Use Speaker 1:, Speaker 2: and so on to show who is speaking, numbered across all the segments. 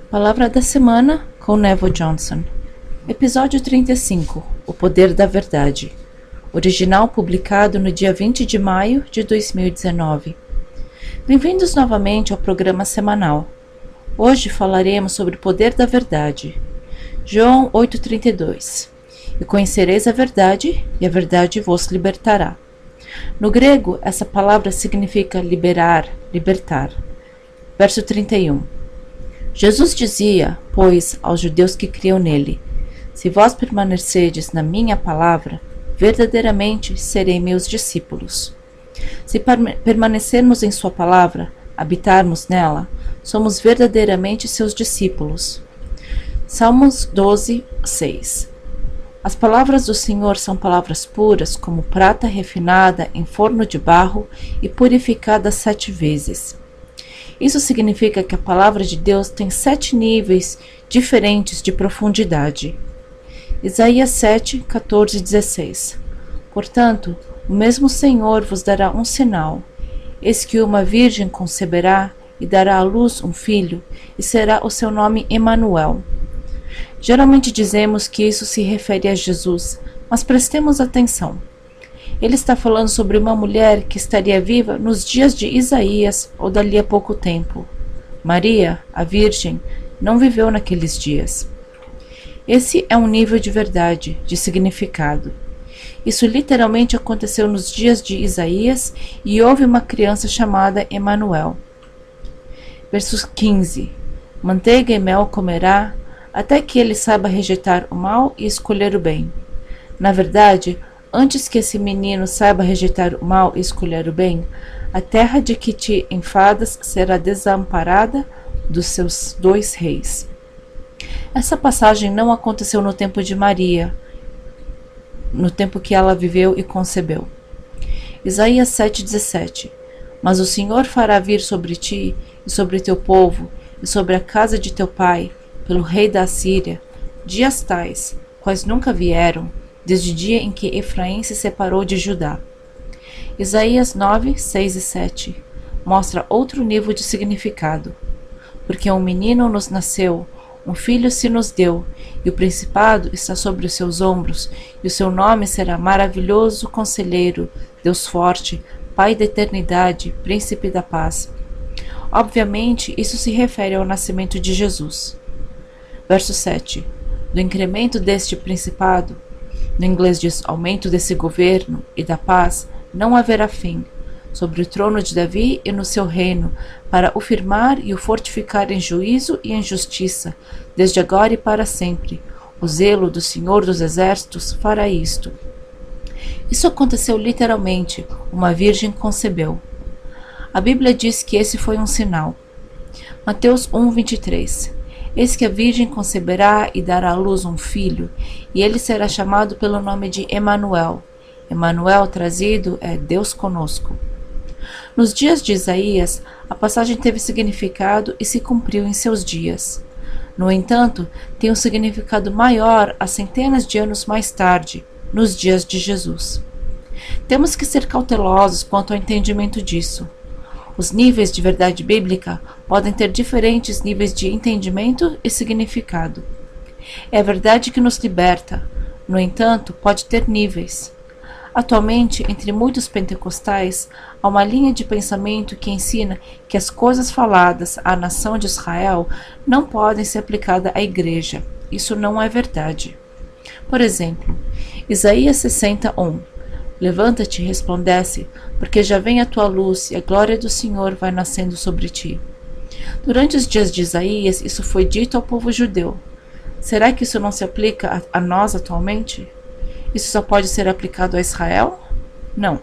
Speaker 1: Palavra da semana com Neville Johnson. Episódio 35. O Poder da Verdade. Original publicado no dia 20 de maio de 2019. Bem-vindos novamente ao programa semanal. Hoje falaremos sobre o poder da verdade. João 8,32. E conhecereis a verdade, e a verdade vos libertará. No grego, essa palavra significa liberar, libertar. Verso 31. Jesus dizia, pois, aos judeus que criam nele: Se vós permanecerdes na minha palavra, verdadeiramente serei meus discípulos. Se permanecermos em sua palavra, habitarmos nela, somos verdadeiramente seus discípulos. Salmos 12, 6. As palavras do Senhor são palavras puras, como prata refinada em forno de barro e purificada 7 vezes. Isso significa que a palavra de Deus tem 7 níveis diferentes de profundidade. Isaías 7, 14 e 16. Portanto, o mesmo Senhor vos dará um sinal. Eis que uma virgem conceberá e dará à luz um filho, e será o seu nome Emanuel. Geralmente dizemos que isso se refere a Jesus, mas prestemos atenção. Ele está falando sobre uma mulher que estaria viva nos dias de Isaías ou dali a pouco tempo. Maria, a Virgem, não viveu naqueles dias. Esse é um nível de verdade, de significado. Isso literalmente aconteceu nos dias de Isaías e houve uma criança chamada Emanuel. Verso 15. Manteiga e mel comerá, até que ele saiba rejeitar o mal e escolher o bem. Na verdade, antes que esse menino saiba rejeitar o mal e escolher o bem, a terra de que te enfadas será desamparada dos seus 2 reis. Essa passagem não aconteceu no tempo de Maria, no tempo que ela viveu e concebeu. Isaías 7,17. Mas o Senhor fará vir sobre ti e sobre teu povo e sobre a casa de teu pai, pelo rei da Assíria, dias tais, quais nunca vieram, desde o dia em que Efraim se separou de Judá. Isaías 9, 6 e 7 mostra outro nível de significado. Porque um menino nos nasceu, um filho se nos deu, e o principado está sobre os seus ombros, e o seu nome será Maravilhoso Conselheiro, Deus Forte, Pai da Eternidade, Príncipe da Paz. Obviamente, isso se refere ao nascimento de Jesus. Verso 7. Do incremento deste principado, no inglês diz aumento desse governo e da paz, não haverá fim, sobre o trono de Davi e no seu reino, para o firmar e o fortificar em juízo e em justiça, desde agora e para sempre. O zelo do Senhor dos Exércitos fará isto. Isso aconteceu literalmente, uma virgem concebeu. A Bíblia diz que esse foi um sinal. Mateus 1, 23. Eis que a virgem conceberá e dará à luz um filho, e ele será chamado pelo nome de Emanuel. Emanuel trazido é Deus conosco. Nos dias de Isaías, a passagem teve significado e se cumpriu em seus dias. No entanto, tem um significado maior há centenas de anos mais tarde, nos dias de Jesus. Temos que ser cautelosos quanto ao entendimento disso. Os níveis de verdade bíblica podem ter diferentes níveis de entendimento e significado. É a verdade que nos liberta, no entanto, pode ter níveis. Atualmente, entre muitos pentecostais, há uma linha de pensamento que ensina que as coisas faladas à nação de Israel não podem ser aplicadas à igreja. Isso não é verdade. Por exemplo, Isaías 60:1. Levanta-te e resplandece, porque já vem a tua luz e a glória do Senhor vai nascendo sobre ti. Durante os dias de Isaías, isso foi dito ao povo judeu. Será que isso não se aplica a nós atualmente? Isso só pode ser aplicado a Israel? Não.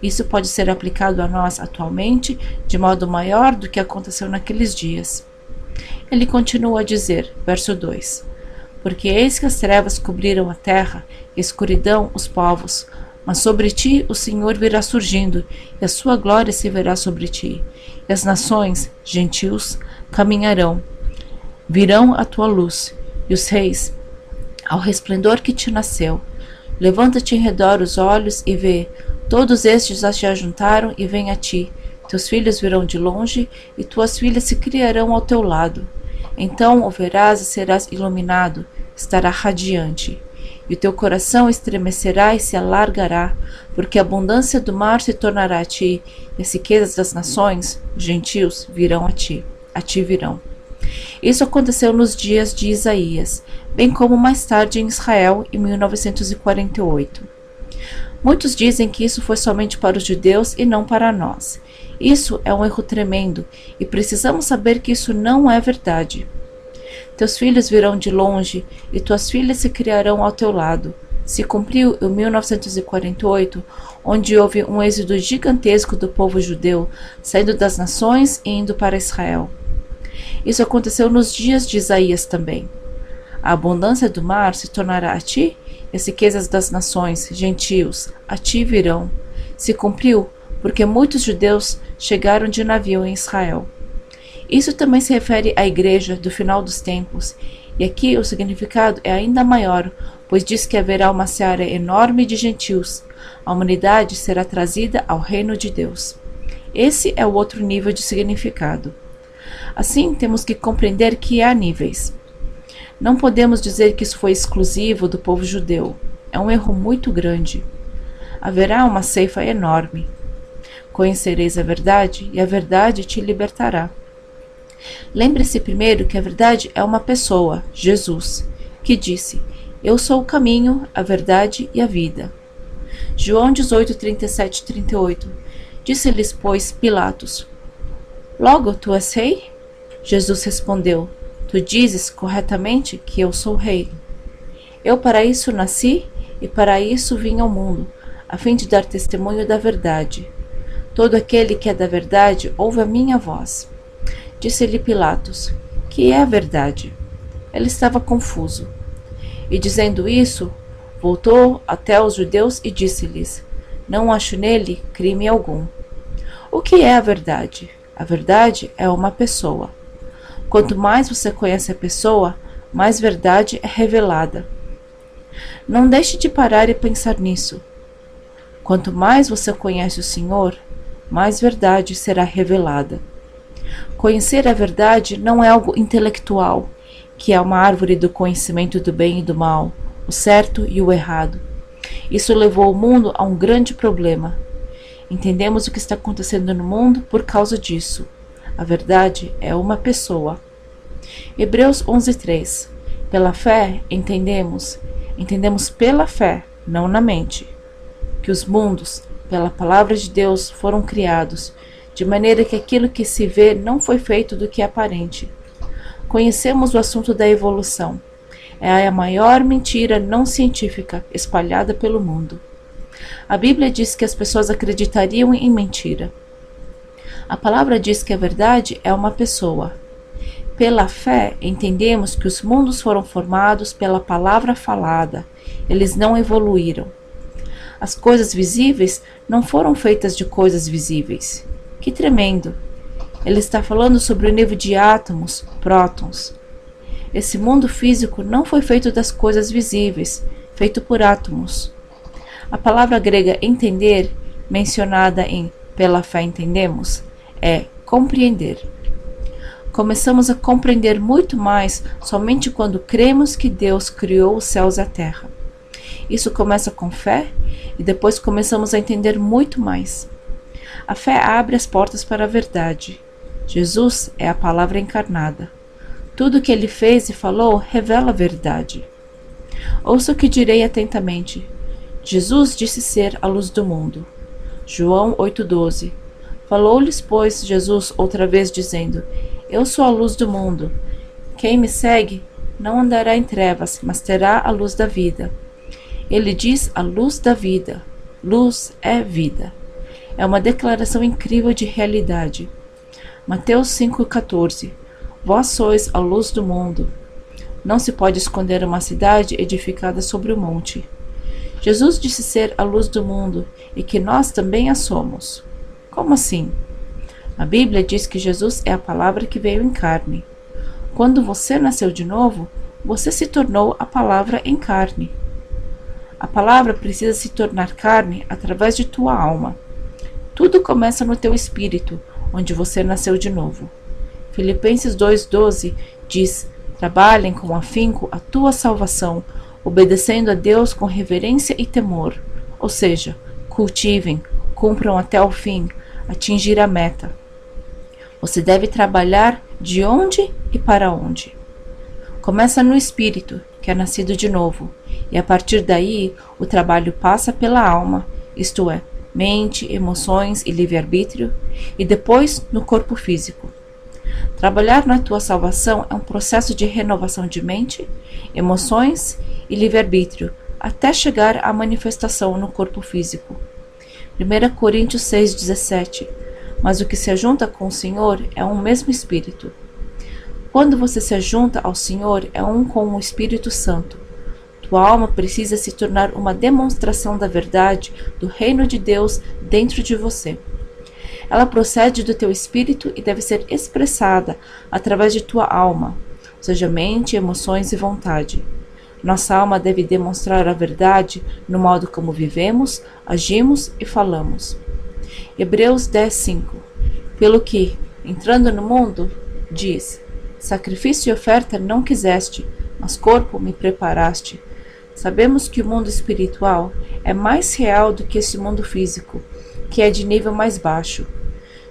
Speaker 1: Isso pode ser aplicado a nós atualmente de modo maior do que aconteceu naqueles dias. Ele continua a dizer, verso 2: Porque eis que as trevas cobriram a terra, e a escuridão os povos, mas sobre ti o Senhor virá surgindo, e a sua glória se verá sobre ti. E as nações, gentios, caminharão, virão à tua luz, e os reis, ao resplendor que te nasceu. Levanta-te em redor os olhos e vê, todos estes já se ajuntaram e vêm a ti. Teus filhos virão de longe, e tuas filhas se criarão ao teu lado. Então o verás e serás iluminado, estará radiante. E o teu coração estremecerá e se alargará, porque a abundância do mar se tornará a ti, e as riquezas das nações, os gentios, virão a ti virão. Isso aconteceu nos dias de Isaías, bem como mais tarde em Israel, em 1948. Muitos dizem que isso foi somente para os judeus e não para nós. Isso é um erro tremendo, e precisamos saber que isso não é verdade. Teus filhos virão de longe, e tuas filhas se criarão ao teu lado. Se cumpriu em 1948, onde houve um êxodo gigantesco do povo judeu, saindo das nações e indo para Israel. Isso aconteceu nos dias de Isaías também. A abundância do mar se tornará a ti, e as riquezas das nações, gentios, a ti virão. Se cumpriu, porque muitos judeus chegaram de navio em Israel. Isso também se refere à igreja do final dos tempos, e aqui o significado é ainda maior, pois diz que haverá uma seara enorme de gentios. A humanidade será trazida ao reino de Deus. Esse é o outro nível de significado. Assim, temos que compreender que há níveis. Não podemos dizer que isso foi exclusivo do povo judeu. É um erro muito grande. Haverá uma ceifa enorme. Conhecereis a verdade, e a verdade te libertará. Lembre-se primeiro que a verdade é uma pessoa, Jesus, que disse: Eu sou o caminho, a verdade e a vida. João 18, 37 e 38. Disse-lhes, pois, Pilatos: Logo tu és rei? Jesus respondeu: Tu dizes corretamente que eu sou rei. Eu para isso nasci e para isso vim ao mundo, a fim de dar testemunho da verdade. Todo aquele que é da verdade ouve a minha voz. Disse-lhe Pilatos: Que é a verdade? Ele estava confuso. E dizendo isso, voltou até os judeus e disse-lhes: Não acho nele crime algum. O que é a verdade? A verdade é uma pessoa. Quanto mais você conhece a pessoa, mais verdade é revelada. Não deixe de parar e pensar nisso. Quanto mais você conhece o Senhor, mais verdade será revelada. Conhecer a verdade não é algo intelectual, que é uma árvore do conhecimento do bem e do mal, o certo e o errado. Isso levou o mundo a um grande problema. Entendemos o que está acontecendo no mundo por causa disso. A verdade é uma pessoa. Hebreus 11:3. Pela fé entendemos pela fé, não na mente, que os mundos, pela palavra de Deus, foram criados, de maneira que aquilo que se vê não foi feito do que é aparente. Conhecemos o assunto da evolução. É a maior mentira não científica espalhada pelo mundo. A Bíblia diz que as pessoas acreditariam em mentira. A palavra diz que a verdade é uma pessoa. Pela fé, entendemos que os mundos foram formados pela palavra falada. Eles não evoluíram. As coisas visíveis não foram feitas de coisas visíveis. Que tremendo! Ele está falando sobre o nível de átomos, prótons. Esse mundo físico não foi feito das coisas visíveis, feito por átomos. A palavra grega entender, mencionada em pela fé entendemos, é compreender. Começamos a compreender muito mais somente quando cremos que Deus criou os céus e a terra. Isso começa com fé e depois começamos a entender muito mais. A fé abre as portas para a verdade. Jesus é a palavra encarnada. Tudo o que ele fez e falou revela a verdade. Ouça o que direi atentamente. Jesus disse ser a luz do mundo. João 8,12. Falou-lhes, pois, Jesus outra vez, dizendo: Eu sou a luz do mundo. Quem me segue não andará em trevas, mas terá a luz da vida. Ele diz a luz da vida. Luz é vida. É uma declaração incrível de realidade. Mateus 5,14. Vós sois a luz do mundo. Não se pode esconder uma cidade edificada sobre o monte. Jesus disse ser a luz do mundo e que nós também a somos. Como assim? A Bíblia diz que Jesus é a palavra que veio em carne. Quando você nasceu de novo, você se tornou a palavra em carne. A palavra precisa se tornar carne através de tua alma. Tudo começa no teu espírito, onde você nasceu de novo. Filipenses 2,12 Diz: trabalhem com afinco a tua salvação, obedecendo a Deus com reverência e temor. Ou seja, cultivem, cumpram até o fim, atingir a meta. Você deve trabalhar de onde e para onde. Começa no espírito, que é nascido de novo, e a partir daí o trabalho passa pela alma, isto é, mente, emoções e livre-arbítrio, e depois no corpo físico. Trabalhar na tua salvação é um processo de renovação de mente, emoções e livre-arbítrio, até chegar à manifestação no corpo físico. 1 Coríntios 6,17. Mas o que se ajunta com o Senhor é um mesmo Espírito. Quando você se ajunta ao Senhor, é um com o Espírito Santo. Tua alma precisa se tornar uma demonstração da verdade do reino de Deus dentro de você. Ela procede do teu espírito e deve ser expressada através de tua alma, ou seja, mente, emoções e vontade. Nossa alma deve demonstrar a verdade no modo como vivemos, agimos e falamos. Hebreus 10:5. Pelo que, entrando no mundo, diz: sacrifício e oferta não quiseste, mas corpo me preparaste. Sabemos que o mundo espiritual é mais real do que esse mundo físico, que é de nível mais baixo.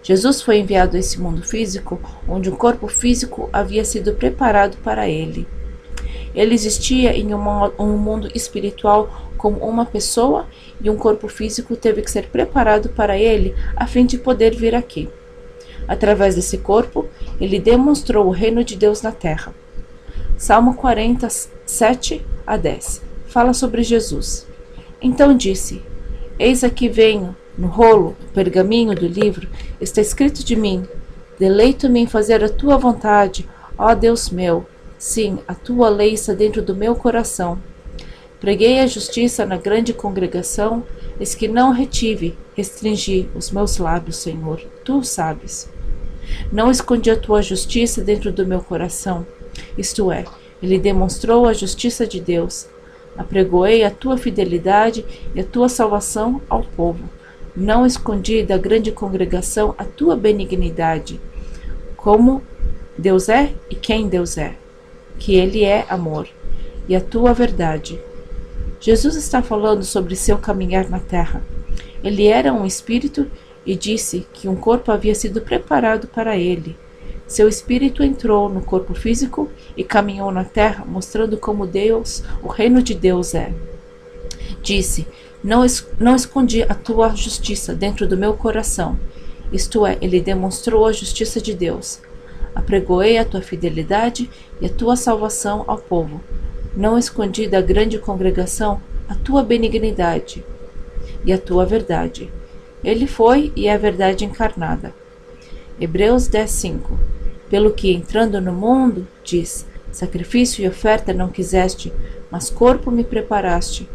Speaker 1: Jesus foi enviado a esse mundo físico, onde um corpo físico havia sido preparado para ele. Ele existia em um mundo espiritual como uma pessoa, e um corpo físico teve que ser preparado para ele a fim de poder vir aqui. Através desse corpo, ele demonstrou o reino de Deus na terra. Salmo 47-10 fala sobre Jesus. Então disse: eis aqui venho. No rolo, no pergaminho do livro, está escrito de mim: deleito-me em fazer a tua vontade, ó Deus meu. Sim, a tua lei está dentro do meu coração. Preguei a justiça na grande congregação, eis que não restringi os meus lábios, Senhor, tu sabes. Não escondi a tua justiça dentro do meu coração, isto é, ele demonstrou a justiça de Deus. Apregoei a tua fidelidade e a tua salvação ao povo. Não escondi da grande congregação a tua benignidade, como Deus é e quem Deus é, que Ele é amor, e a tua verdade. Jesus está falando sobre seu caminhar na terra. Ele era um espírito e disse que um corpo havia sido preparado para ele. Seu espírito entrou no corpo físico e caminhou na terra, mostrando como Deus, o reino de Deus é. Disse: não escondi a tua justiça dentro do meu coração. Isto é, ele demonstrou a justiça de Deus. Apregoei a tua fidelidade e a tua salvação ao povo. Não escondi da grande congregação a tua benignidade e a tua verdade. Ele foi e é a verdade encarnada. Hebreus 10:5. Pelo que, entrando no mundo, diz: sacrifício e oferta não quiseste, mas corpo me preparaste.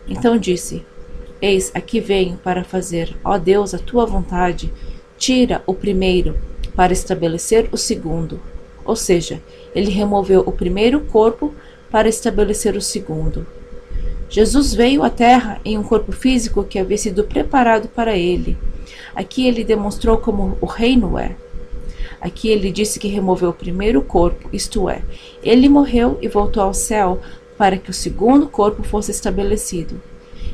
Speaker 1: Então disse: eis, aqui venho para fazer, ó Deus, a tua vontade. Tira o primeiro para estabelecer o segundo. Ou seja, ele removeu o primeiro corpo para estabelecer o segundo. Jesus veio à terra em um corpo físico que havia sido preparado para ele. Aqui ele demonstrou como o reino é. Aqui ele disse que removeu o primeiro corpo, isto é, ele morreu e voltou ao céu para que o segundo corpo fosse estabelecido.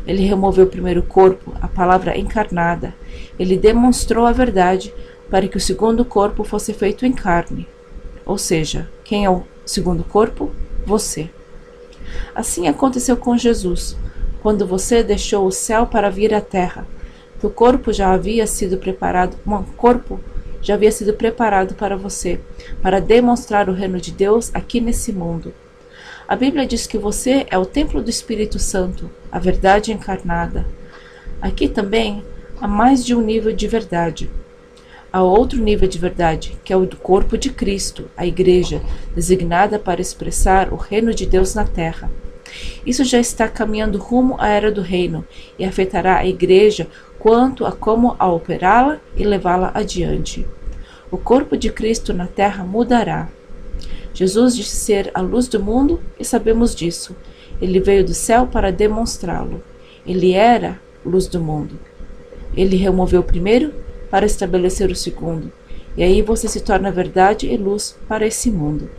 Speaker 1: Ele removeu o primeiro corpo, a palavra encarnada. Ele demonstrou a verdade para que o segundo corpo fosse feito em carne. Ou seja, quem é o segundo corpo? Você. Assim aconteceu com Jesus. Quando você deixou o céu para vir à terra, teu corpo já havia sido preparado, um corpo já havia sido preparado para você, para demonstrar o reino de Deus aqui nesse mundo. A Bíblia diz que você é o templo do Espírito Santo, a verdade encarnada. Aqui também há mais de um nível de verdade. Há outro nível de verdade, que é o do corpo de Cristo, a Igreja, designada para expressar o reino de Deus na terra. Isso já está caminhando rumo à era do reino e afetará a Igreja quanto a como a operá-la e levá-la adiante. O corpo de Cristo na terra mudará. Jesus disse ser a luz do mundo e sabemos disso. Ele veio do céu para demonstrá-lo. Ele era luz do mundo. Ele removeu o primeiro para estabelecer o segundo. E aí você se torna verdade e luz para esse mundo.